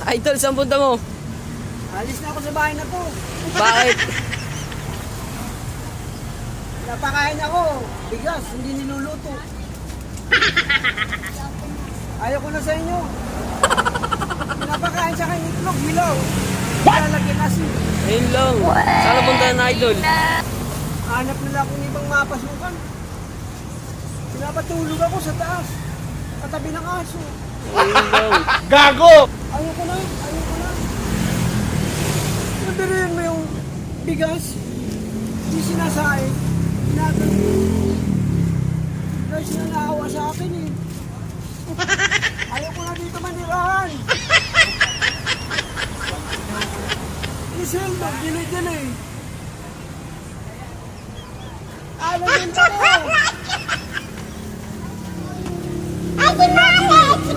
Idol, saan punta mo? Alis na ako sa bahay na to. Bakit? Napakain ako. Bigas, hindi niluluto. Ayaw ko na sa inyo. Napakain sa akin itlog, hilaw. Lalagyan asin. Ayun lang. Saan na punta na, Idol? Hanap nila akong ibang mapasukan. Pinapatulog ako sa taas. Katabi ng aso. Ayun lang. Gago! Ayaw ko na. Nabirihan mo yung bigas. Hindi sinasain. Guys, nanaawa sa akin eh. Ayaw ko na dito manirahan. Isildo, dili-dili. Alam din pa ko.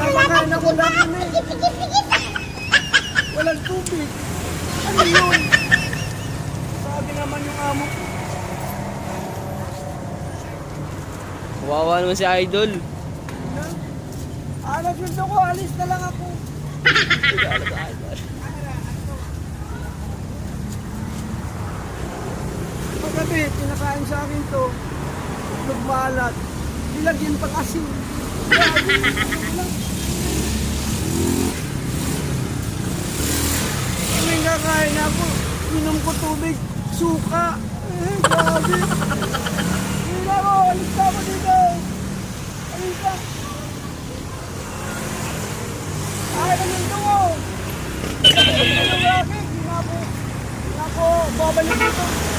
Napakain ako dati na eh. Walang tubig. Ano yun? Sabi naman yung amo ko. Kawawa naman si Idol. Alam yun ko, alis na lang ako. Paggabi, pinakain sa akin to. Nagbalat. Nilagyan pa kasi. Kaming kakain ako. Inom ko tubig. Suka. Grabe. Hindi na ako. Alis na ako dito. Alis na. Ay, naman ito mo. Hindi na ako babalik dito.